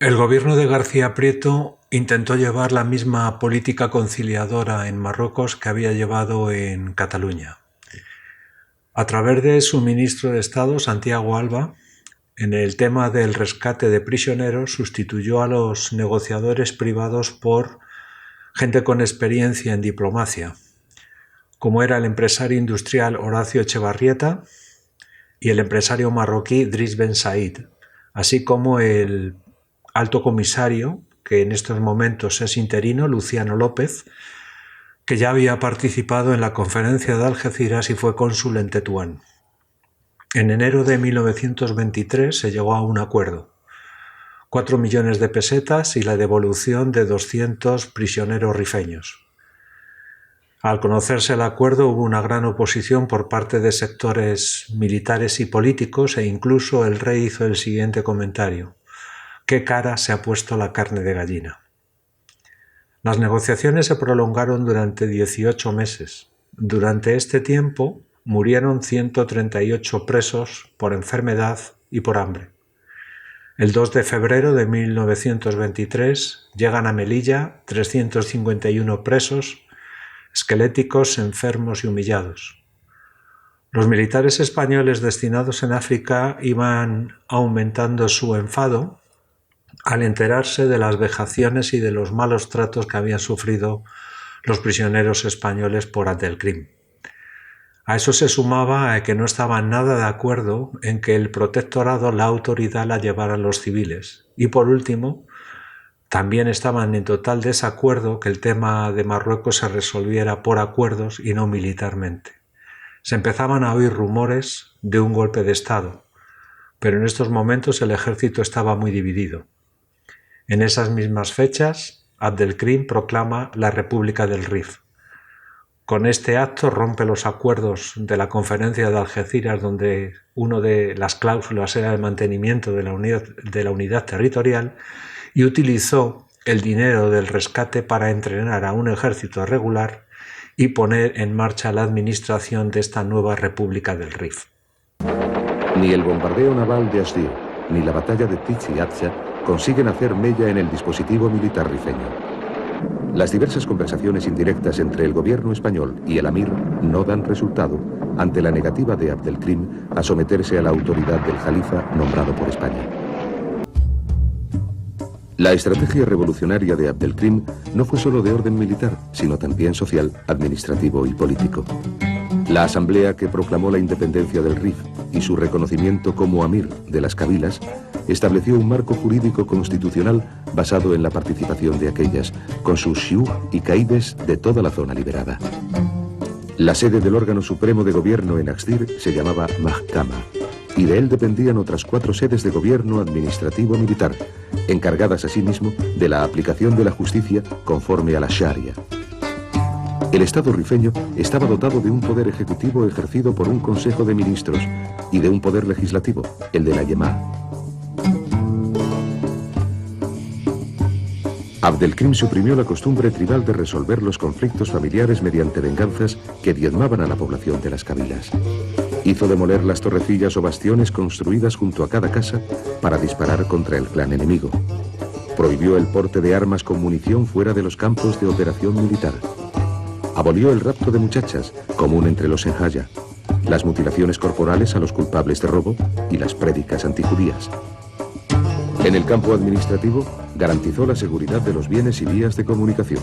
El gobierno de García Prieto intentó llevar la misma política conciliadora en Marruecos que había llevado en Cataluña. A través de su ministro de Estado, Santiago Alba, en el tema del rescate de prisioneros, sustituyó a los negociadores privados por gente con experiencia en diplomacia, como era el empresario industrial Horacio Echevarrieta y el empresario marroquí Driss Ben Said, así como el alto comisario, que en estos momentos es interino, Luciano López, que ya había participado en la conferencia de Algeciras y fue cónsul en Tetuán. En enero de 1923 se llegó a un acuerdo: 4 millones de pesetas y la devolución de 200 prisioneros rifeños. Al conocerse el acuerdo hubo una gran oposición por parte de sectores militares y políticos e incluso el rey hizo el siguiente comentario: ¿qué cara se ha puesto la carne de gallina? Las negociaciones se prolongaron durante 18 meses. Durante este tiempo murieron 138 presos por enfermedad y por hambre. El 2 de febrero de 1923 llegan a Melilla 351 presos, esqueléticos, enfermos y humillados. Los militares españoles destinados en África iban aumentando su enfado al enterarse de las vejaciones y de los malos tratos que habían sufrido los prisioneros españoles por Abdelkrim. A eso se sumaba a que no estaban nada de acuerdo en que el protectorado, la autoridad, la llevaran los civiles. Y por último, también estaban en total desacuerdo que el tema de Marruecos se resolviera por acuerdos y no militarmente. Se empezaban a oír rumores de un golpe de Estado, pero en estos momentos el ejército estaba muy dividido. En esas mismas fechas, Abdelkrim proclama la República del Rif. Con este acto rompe los acuerdos de la conferencia de Algeciras, donde una de las cláusulas era el mantenimiento de la unidad territorial, y utilizó el dinero del rescate para entrenar a un ejército regular y poner en marcha la administración de esta nueva República del Rif. Ni el bombardeo naval de Asdir, ni la batalla de Tizi Atza consiguen hacer mella en el dispositivo militar rifeño. Las diversas conversaciones indirectas entre el gobierno español y el Amir no dan resultado ante la negativa de Abdelkrim a someterse a la autoridad del Jalifa nombrado por España. La estrategia revolucionaria de Abdelkrim no fue solo de orden militar, sino también social, administrativo y político. La asamblea que proclamó la independencia del Rif y su reconocimiento como Amir de las Kabilas estableció un marco jurídico constitucional basado en la participación de aquellas, con sus shiuj y caídes de toda la zona liberada. La sede del órgano supremo de gobierno en Axdir se llamaba Mahkama, y de él dependían otras 4 sedes de gobierno administrativo militar, encargadas asimismo de la aplicación de la justicia conforme a la Sharia. El Estado rifeño estaba dotado de un poder ejecutivo ejercido por un consejo de ministros y de un poder legislativo, el de la Yemá. Abdelkrim suprimió la costumbre tribal de resolver los conflictos familiares mediante venganzas que diezmaban a la población de las Kabilas. Hizo demoler las torrecillas o bastiones construidas junto a cada casa para disparar contra el clan enemigo. Prohibió el porte de armas con munición fuera de los campos de operación militar. Abolió el rapto de muchachas, común entre los enjaya, las mutilaciones corporales a los culpables de robo y las prédicas antijudías. En el campo administrativo, garantizó la seguridad de los bienes y vías de comunicación.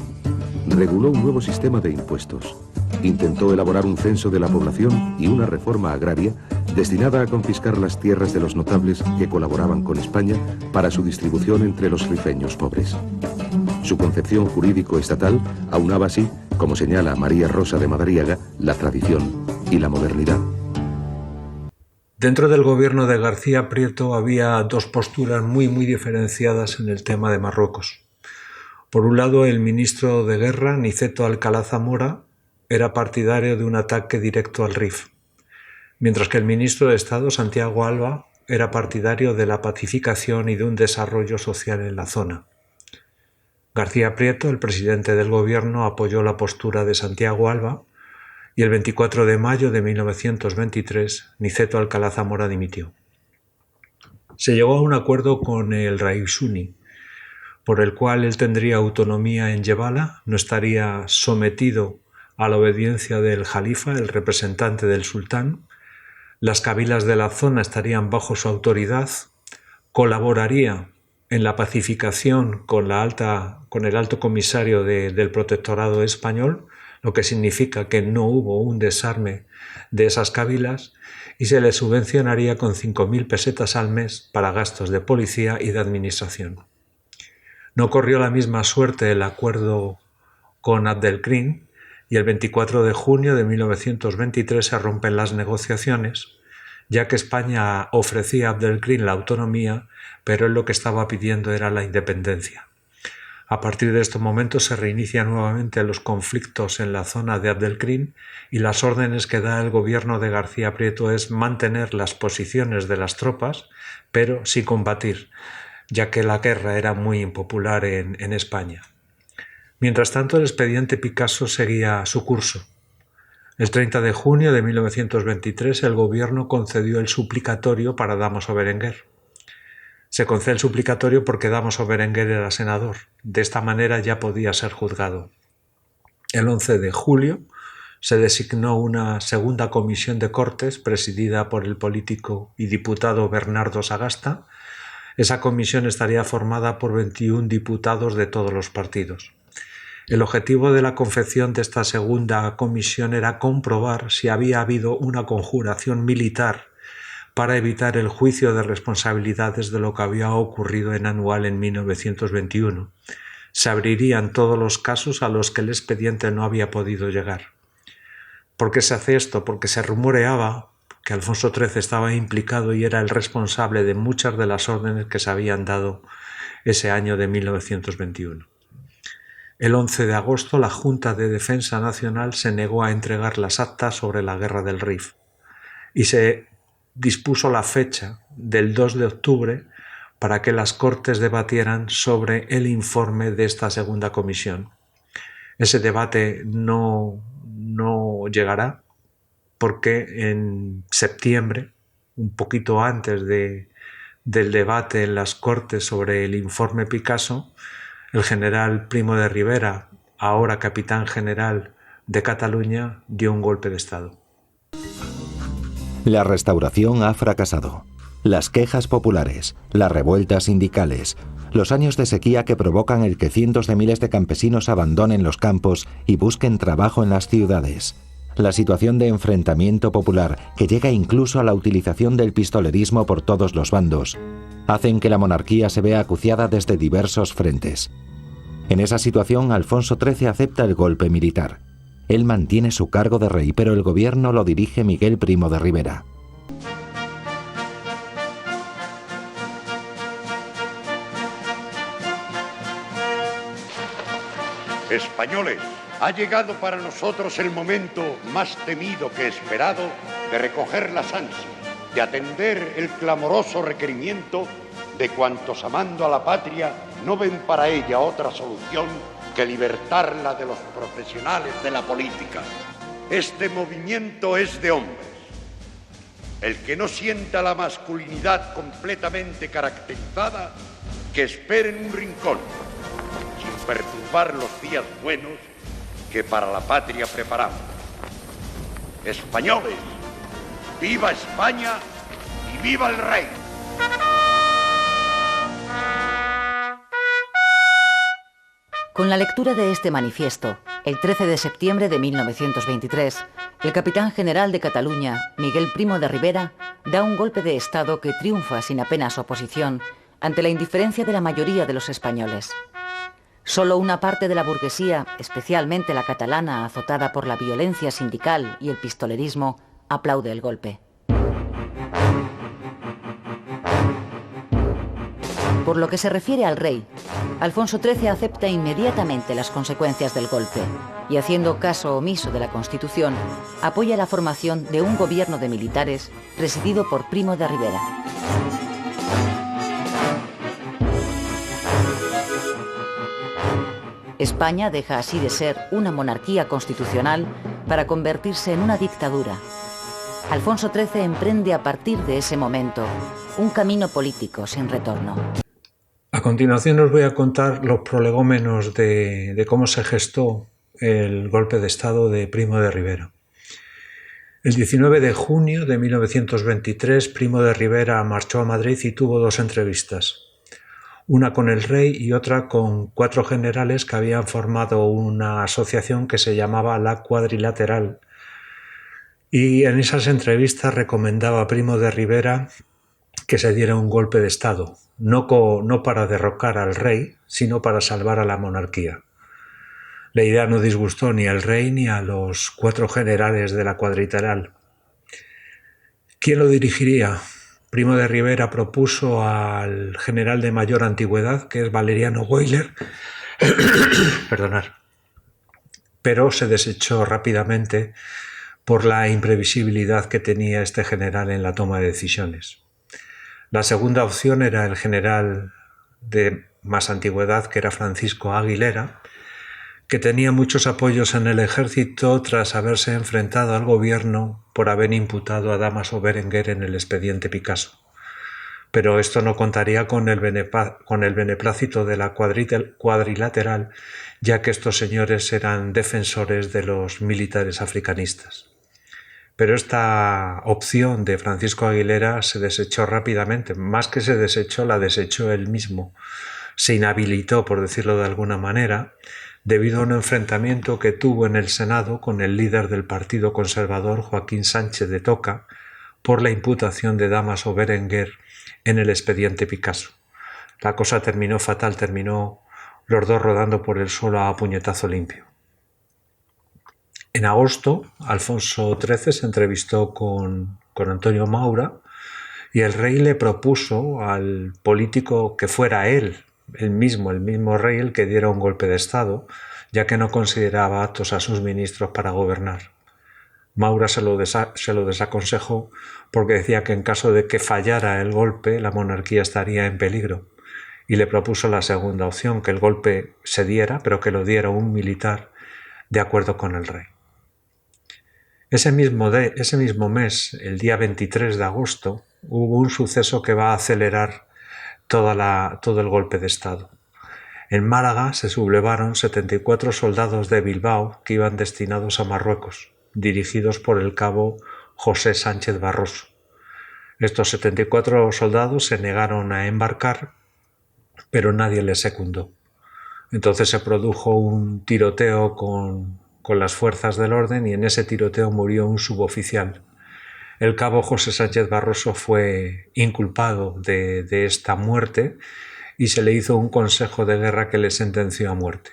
Reguló un nuevo sistema de impuestos. Intentó elaborar un censo de la población y una reforma agraria destinada a confiscar las tierras de los notables que colaboraban con España para su distribución entre los rifeños pobres. Su concepción jurídico-estatal aunaba así, como señala María Rosa de Madariaga, la tradición y la modernidad. Dentro del gobierno de García Prieto había 2 posturas muy diferenciadas en el tema de Marruecos. Por un lado, el ministro de Guerra, Niceto Alcalá Zamora, era partidario de un ataque directo al Rif, mientras que el ministro de Estado, Santiago Alba, era partidario de la pacificación y de un desarrollo social en la zona. García Prieto, el presidente del gobierno, apoyó la postura de Santiago Alba y el 24 de mayo de 1923 Niceto Alcalá Zamora dimitió. Se llegó a un acuerdo con el Raïf Sunni, por el cual él tendría autonomía en Yebala, no estaría sometido a la obediencia del jalifa, el representante del sultán. Las cabilas de la zona estarían bajo su autoridad, colaboraría en la pacificación con el alto comisario del protectorado español, lo que significa que no hubo un desarme de esas cabilas, y se le subvencionaría con 5.000 pesetas al mes para gastos de policía y de administración. No corrió la misma suerte el acuerdo con Abdelkrim, y el 24 de junio de 1923 se rompen las negociaciones, ya que España ofrecía a Abdelkrim la autonomía, pero él lo que estaba pidiendo era la independencia. A partir de este momento se reinician nuevamente los conflictos en la zona de Abdelkrim, y las órdenes que da el gobierno de García Prieto es mantener las posiciones de las tropas, pero sin combatir, ya que la guerra era muy impopular en España. Mientras tanto, el expediente Picasso seguía su curso. El 30 de junio de 1923 el gobierno concedió el suplicatorio para Dámaso Berenguer. Se concede el suplicatorio porque Dámaso Berenguer era senador. De esta manera ya podía ser juzgado. El 11 de julio se designó una segunda comisión de Cortes presidida por el político y diputado Bernardo Sagasta. Esa comisión estaría formada por 21 diputados de todos los partidos. El objetivo de la confección de esta segunda comisión era comprobar si había habido una conjuración militar para evitar el juicio de responsabilidades de lo que había ocurrido en Anual en 1921. Se abrirían todos los casos a los que el expediente no había podido llegar. ¿Por qué se hace esto? Porque se rumoreaba que Alfonso XIII estaba implicado y era el responsable de muchas de las órdenes que se habían dado ese año de 1921. El 11 de agosto la Junta de Defensa Nacional se negó a entregar las actas sobre la Guerra del Rif y se dispuso la fecha del 2 de octubre para que las Cortes debatieran sobre el informe de esta segunda comisión. Ese debate no llegará porque en septiembre, un poquito antes del debate en las Cortes sobre el informe Picasso, el general Primo de Rivera, ahora capitán general de Cataluña, dio un golpe de Estado. La restauración ha fracasado. Las quejas populares, las revueltas sindicales, los años de sequía que provocan el que cientos de miles de campesinos abandonen los campos y busquen trabajo en las ciudades. La situación de enfrentamiento popular, que llega incluso a la utilización del pistolerismo por todos los bandos, hacen que la monarquía se vea acuciada desde diversos frentes. En esa situación, Alfonso XIII acepta el golpe militar. Él mantiene su cargo de rey, pero el gobierno lo dirige Miguel Primo de Rivera. Españoles, ha llegado para nosotros el momento más temido que esperado de recoger las ansias, de atender el clamoroso requerimiento de cuantos amando a la patria no ven para ella otra solución que libertarla de los profesionales de la política. Este movimiento es de hombres. El que no sienta la masculinidad completamente caracterizada, que espere en un rincón, sin perturbar los días buenos que para la patria preparamos. Españoles, ¡viva España y viva el rey! Con la lectura de este manifiesto, el 13 de septiembre de 1923, el capitán general de Cataluña, Miguel Primo de Rivera, da un golpe de Estado que triunfa sin apenas oposición ante la indiferencia de la mayoría de los españoles. Solo una parte de la burguesía, especialmente la catalana azotada por la violencia sindical y el pistolerismo, aplaude el golpe. Por lo que se refiere al rey, Alfonso XIII acepta inmediatamente las consecuencias del golpe y, haciendo caso omiso de la Constitución, apoya la formación de un gobierno de militares presidido por Primo de Rivera. España deja así de ser una monarquía constitucional para convertirse en una dictadura. Alfonso XIII emprende a partir de ese momento un camino político sin retorno. A continuación os voy a contar los prolegómenos de cómo se gestó el golpe de Estado de Primo de Rivera. El 19 de junio de 1923, Primo de Rivera marchó a Madrid y tuvo dos entrevistas, una con el rey y otra con 4 generales que habían formado una asociación que se llamaba La Cuadrilateral. Y en esas entrevistas recomendaba a Primo de Rivera que se diera un golpe de Estado, no para derrocar al rey, sino para salvar a la monarquía. La idea no disgustó ni al rey ni a los 4 generales de la Cuadrilateral. ¿Quién lo dirigiría? Primo de Rivera propuso al general de mayor antigüedad, que es Valeriano Weyler, perdonar, pero se desechó rápidamente por la imprevisibilidad que tenía este general en la toma de decisiones. La segunda opción era el general de más antigüedad, que era Francisco Aguilera, que tenía muchos apoyos en el ejército tras haberse enfrentado al gobierno por haber imputado a Dámaso Berenguer en el expediente Picasso. Pero esto no contaría con el beneplácito de la Cuadrilateral, ya que estos señores eran defensores de los militares africanistas. Pero esta opción de Francisco Aguilera se desechó rápidamente. Más que se desechó, la desechó él mismo. Se inhabilitó, por decirlo de alguna manera, debido a un enfrentamiento que tuvo en el Senado con el líder del Partido Conservador, Joaquín Sánchez de Toca, por la imputación de Dámaso Berenguer en el expediente Picasso. La cosa terminó fatal, terminó los dos rodando por el suelo a puñetazo limpio. En agosto, Alfonso XIII se entrevistó con Antonio Maura y el rey le propuso al político que fuera él, el mismo rey, el que diera un golpe de Estado, ya que no consideraba aptos a sus ministros para gobernar. Maura se lo desaconsejó porque decía que en caso de que fallara el golpe, la monarquía estaría en peligro, y le propuso la segunda opción, que el golpe se diera, pero que lo diera un militar de acuerdo con el rey. Ese mismo mes, el día 23 de agosto, hubo un suceso que va a acelerar todo el golpe de Estado. En Málaga se sublevaron 74 soldados de Bilbao que iban destinados a Marruecos, dirigidos por el cabo José Sánchez Barroso. Estos 74 soldados se negaron a embarcar, pero nadie les secundó. Entonces se produjo un tiroteo con las fuerzas del orden y en ese tiroteo murió un suboficial. El cabo José Sánchez Barroso fue inculpado de esta muerte y se le hizo un consejo de guerra que le sentenció a muerte.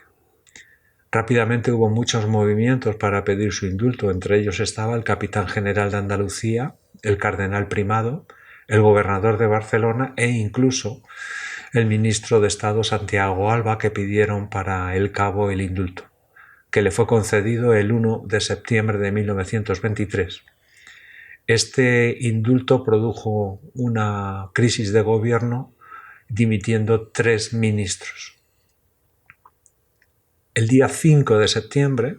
Rápidamente hubo muchos movimientos para pedir su indulto, entre ellos estaba el capitán general de Andalucía, el cardenal Primado, el gobernador de Barcelona e incluso el ministro de Estado Santiago Alba, que pidieron para el cabo el indulto, que le fue concedido el 1 de septiembre de 1923. Este indulto produjo una crisis de gobierno, dimitiendo 3 ministros. El día 5 de septiembre,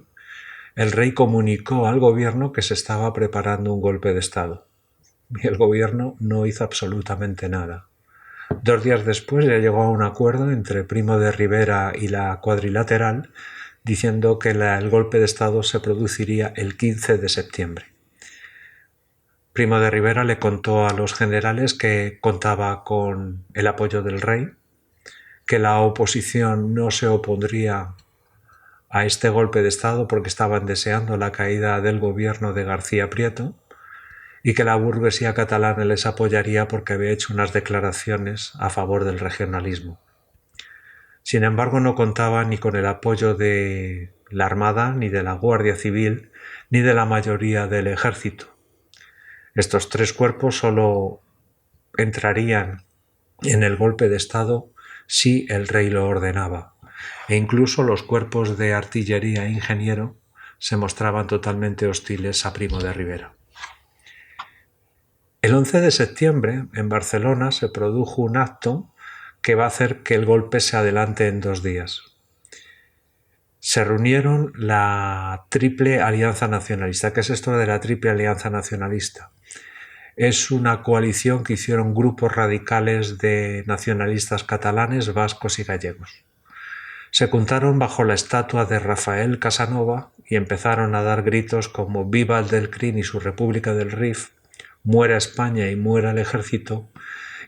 el rey comunicó al gobierno que se estaba preparando un golpe de Estado. Y el gobierno no hizo absolutamente nada. 2 días después ya llegó a un acuerdo entre Primo de Rivera y la Cuadrilateral, diciendo que el golpe de Estado se produciría el 15 de septiembre. Primo de Rivera le contó a los generales que contaba con el apoyo del rey, que la oposición no se opondría a este golpe de Estado porque estaban deseando la caída del gobierno de García Prieto y que la burguesía catalana les apoyaría porque había hecho unas declaraciones a favor del regionalismo. Sin embargo, no contaba ni con el apoyo de la Armada, ni de la Guardia Civil, ni de la mayoría del ejército. Estos 3 cuerpos solo entrarían en el golpe de Estado si el rey lo ordenaba, e incluso los cuerpos de artillería e ingeniero se mostraban totalmente hostiles a Primo de Rivera. El 11 de septiembre, en Barcelona, se produjo un acto que va a hacer que el golpe se adelante en 2 días. Se reunieron la Triple Alianza Nacionalista. ¿Qué es esto de la Triple Alianza Nacionalista? es una coalición que hicieron grupos radicales de nacionalistas catalanes, vascos y gallegos. Se juntaron bajo la estatua de Rafael Casanova y empezaron a dar gritos como «Viva el Delcrín y su República del Rif», «Muera España y muera el ejército»,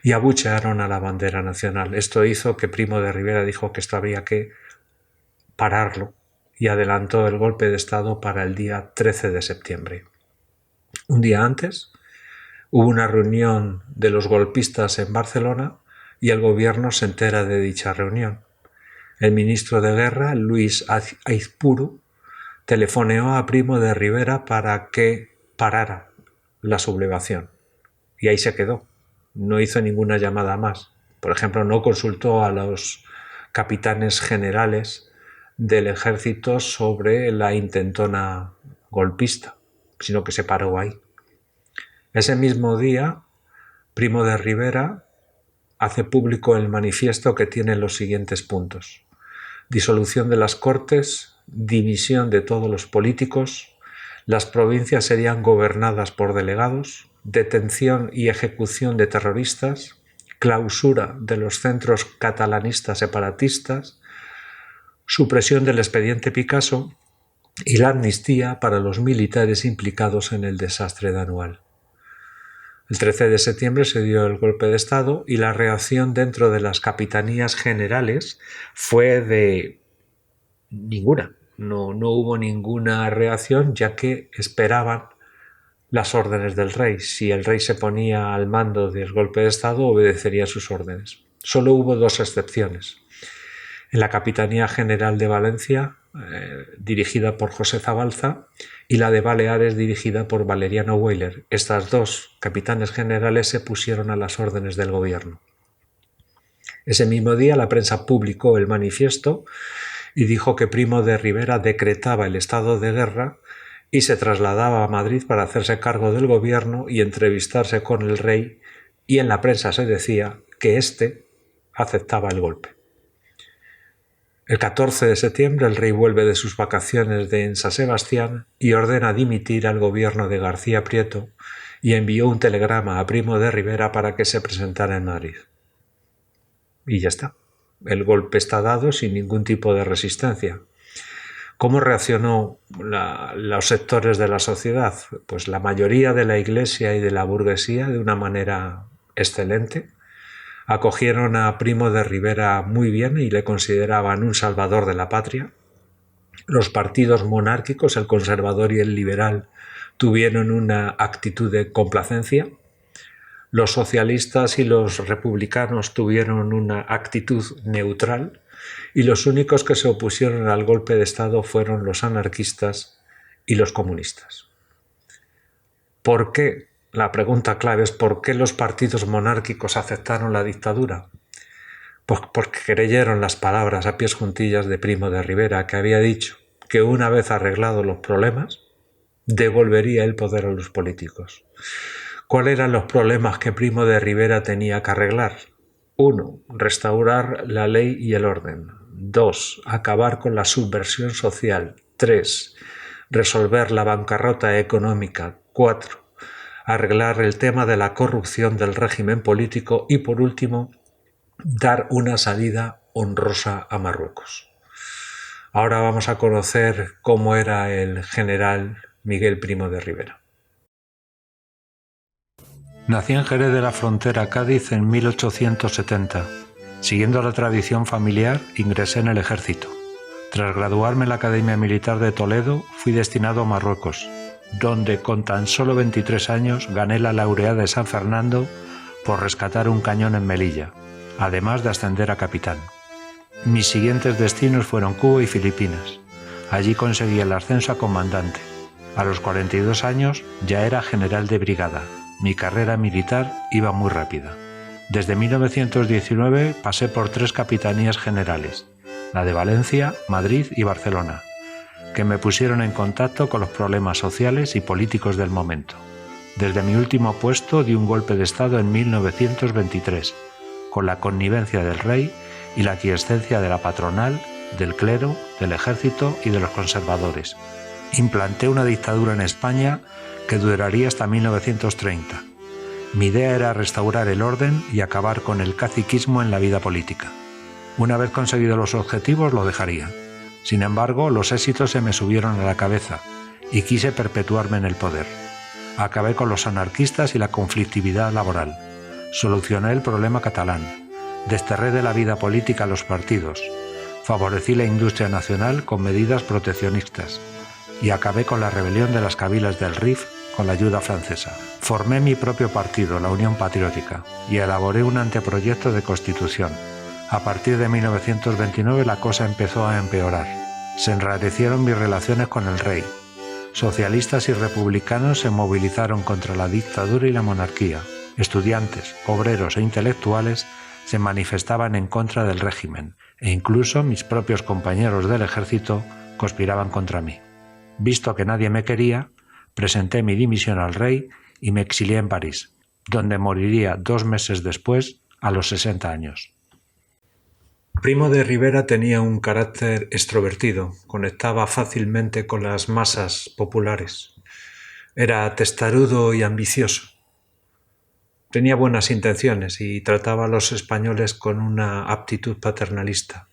y abuchearon a la bandera nacional. Esto hizo que Primo de Rivera dijo que esto había que pararlo y adelantó el golpe de Estado para el día 13 de septiembre. Un día antes hubo una reunión de los golpistas en Barcelona y el gobierno se entera de dicha reunión. El ministro de Guerra, Luis Aizpuru, telefoneó a Primo de Rivera para que parara la sublevación. Y ahí se quedó. No hizo ninguna llamada más. Por ejemplo, no consultó a los capitanes generales del ejército sobre la intentona golpista, sino que se paró ahí. Ese mismo día, Primo de Rivera hace público el manifiesto que tiene los siguientes puntos: disolución de las Cortes, dimisión de todos los políticos, las provincias serían gobernadas por delegados, detención y ejecución de terroristas, clausura de los centros catalanistas separatistas, supresión del expediente Picasso y la amnistía para los militares implicados en el desastre de Anual. El 13 de septiembre se dio el golpe de Estado y la reacción dentro de las capitanías generales fue de ninguna. No hubo ninguna reacción, ya que esperaban las órdenes del rey. Si el rey se ponía al mando del golpe de Estado, obedecería sus órdenes. Solo hubo dos excepciones. En la Capitanía General de Valencia, dirigida por José Zabalza, y la de Baleares, dirigida por Valeriano Weyler. Estas dos capitanes generales se pusieron a las órdenes del gobierno. Ese mismo día la prensa publicó el manifiesto y dijo que Primo de Rivera decretaba el estado de guerra y se trasladaba a Madrid para hacerse cargo del gobierno y entrevistarse con el rey, y en la prensa se decía que éste aceptaba el golpe. El 14 de septiembre el rey vuelve de sus vacaciones en San Sebastián y ordena dimitir al gobierno de García Prieto y envió un telegrama a Primo de Rivera para que se presentara en Madrid. Y ya está. El golpe está dado sin ningún tipo de resistencia. ¿Cómo reaccionó los sectores de la sociedad? Pues la mayoría de la Iglesia y de la burguesía de una manera excelente. Acogieron a Primo de Rivera muy bien y le consideraban un salvador de la patria. Los partidos monárquicos, el conservador y el liberal, tuvieron una actitud de complacencia. Los socialistas y los republicanos tuvieron una actitud neutral, y los únicos que se opusieron al golpe de Estado fueron los anarquistas y los comunistas. ¿Por qué? La pregunta clave es ¿por qué los partidos monárquicos aceptaron la dictadura? Pues porque creyeron las palabras a pies juntillas de Primo de Rivera, que había dicho que una vez arreglados los problemas, devolvería el poder a los políticos. ¿Cuáles eran los problemas que Primo de Rivera tenía que arreglar? 1. Restaurar la ley y el orden. 2. Acabar con la subversión social. 3. Resolver la bancarrota económica. 4. Arreglar el tema de la corrupción del régimen político y, por último, dar una salida honrosa a Marruecos. Ahora vamos a conocer cómo era el general Miguel Primo de Rivera. Nací en Jerez de la Frontera, Cádiz, en 1870. Siguiendo la tradición familiar, ingresé en el ejército. Tras graduarme en la Academia Militar de Toledo, fui destinado a Marruecos, donde con tan solo 23 años gané la laureada de San Fernando por rescatar un cañón en Melilla, además de ascender a capitán. Mis siguientes destinos fueron Cuba y Filipinas. Allí conseguí el ascenso a comandante. A los 42 años ya era general de brigada. Mi carrera militar iba muy rápida. Desde 1919 pasé por 3 capitanías generales, la de Valencia, Madrid y Barcelona, que me pusieron en contacto con los problemas sociales y políticos del momento. Desde mi último puesto di un golpe de Estado en 1923, con la connivencia del rey y la aquiescencia de la patronal, del clero, del ejército y de los conservadores. Implanté una dictadura en España que duraría hasta 1930. Mi idea era restaurar el orden y acabar con el caciquismo en la vida política. Una vez conseguidos los objetivos lo dejaría. Sin embargo, los éxitos se me subieron a la cabeza y quise perpetuarme en el poder. Acabé con los anarquistas y la conflictividad laboral. Solucioné el problema catalán. Desterré de la vida política a los partidos. Favorecí la industria nacional con medidas proteccionistas. Y acabé con la rebelión de las cabilas del Rif con la ayuda francesa. Formé mi propio partido, la Unión Patriótica, y elaboré un anteproyecto de constitución. A partir de 1929 la cosa empezó a empeorar. Se enrarecieron mis relaciones con el rey. Socialistas y republicanos se movilizaron contra la dictadura y la monarquía. Estudiantes, obreros e intelectuales se manifestaban en contra del régimen, e incluso mis propios compañeros del ejército conspiraban contra mí. Visto que nadie me quería, presenté mi dimisión al rey y me exilié en París, donde moriría 2 meses después, a los 60 años. Primo de Rivera tenía un carácter extrovertido, conectaba fácilmente con las masas populares. Era testarudo y ambicioso. Tenía buenas intenciones y trataba a los españoles con una aptitud paternalista.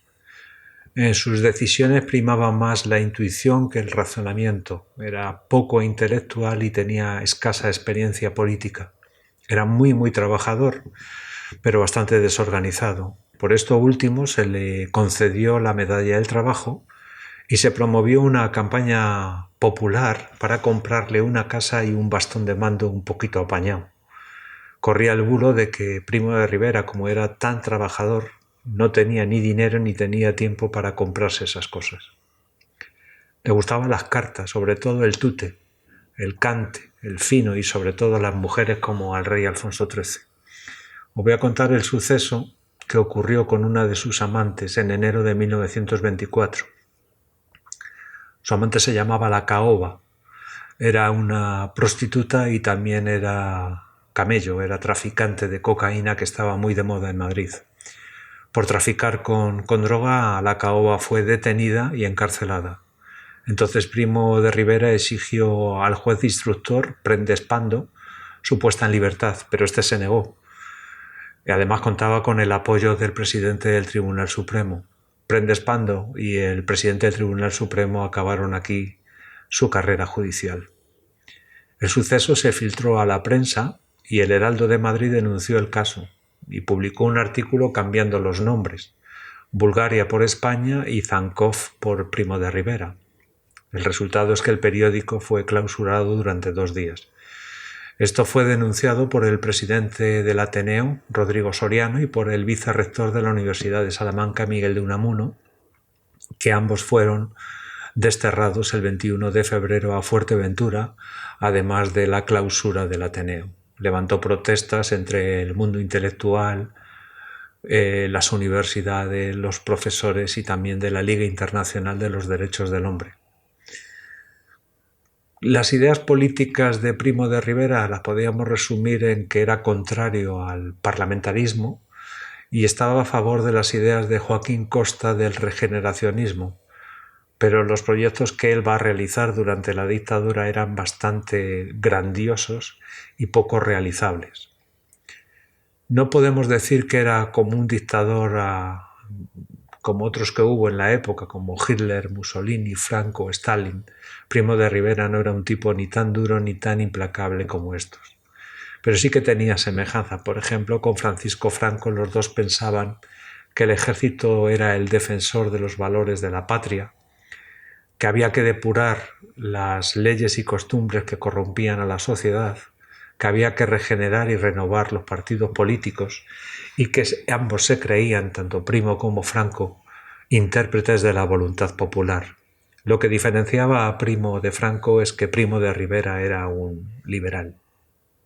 En sus decisiones primaba más la intuición que el razonamiento. Era poco intelectual y tenía escasa experiencia política. Era muy trabajador, pero bastante desorganizado. Por esto último se le concedió la Medalla del Trabajo y se promovió una campaña popular para comprarle una casa y un bastón de mando un poquito apañado. Corría el bulo de que Primo de Rivera, como era tan trabajador, no tenía ni dinero ni tenía tiempo para comprarse esas cosas. Le gustaban las cartas, sobre todo el tute, el cante, el fino y sobre todo las mujeres como al rey Alfonso XIII. Os voy a contar el suceso que ocurrió con una de sus amantes en enero de 1924. Su amante se llamaba La Caoba. Era una prostituta y también era camello, era traficante de cocaína que estaba muy de moda en Madrid. Por traficar con droga, La Caoba fue detenida y encarcelada. Entonces Primo de Rivera exigió al juez instructor, Prendes Pando, su puesta en libertad, pero este se negó. Y además contaba con el apoyo del presidente del Tribunal Supremo. Prendes Pando y el presidente del Tribunal Supremo acabaron aquí su carrera judicial. El suceso se filtró a la prensa y el Heraldo de Madrid denunció el caso y publicó un artículo cambiando los nombres, Bulgaria por España y Zankov por Primo de Rivera. El resultado es que el periódico fue clausurado durante 2 días. Esto fue denunciado por el presidente del Ateneo, Rodrigo Soriano, y por el vicerrector de la Universidad de Salamanca, Miguel de Unamuno, que ambos fueron desterrados el 21 de febrero a Fuerteventura, además de la clausura del Ateneo. Levantó protestas entre el mundo intelectual, las universidades, los profesores y también de la Liga Internacional de los Derechos del Hombre. Las ideas políticas de Primo de Rivera las podíamos resumir en que era contrario al parlamentarismo y estaba a favor de las ideas de Joaquín Costa del regeneracionismo, pero los proyectos que él va a realizar durante la dictadura eran bastante grandiosos y poco realizables. No podemos decir que era como un dictador como otros que hubo en la época, como Hitler, Mussolini, Franco, Stalin. Primo de Rivera no era un tipo ni tan duro ni tan implacable como estos. Pero sí que tenía semejanza. Por ejemplo, con Francisco Franco los dos pensaban que el ejército era el defensor de los valores de la patria, que había que depurar las leyes y costumbres que corrompían a la sociedad, que había que regenerar y renovar los partidos políticos y que ambos se creían, tanto Primo como Franco, intérpretes de la voluntad popular. Lo que diferenciaba a Primo de Franco es que Primo de Rivera era un liberal.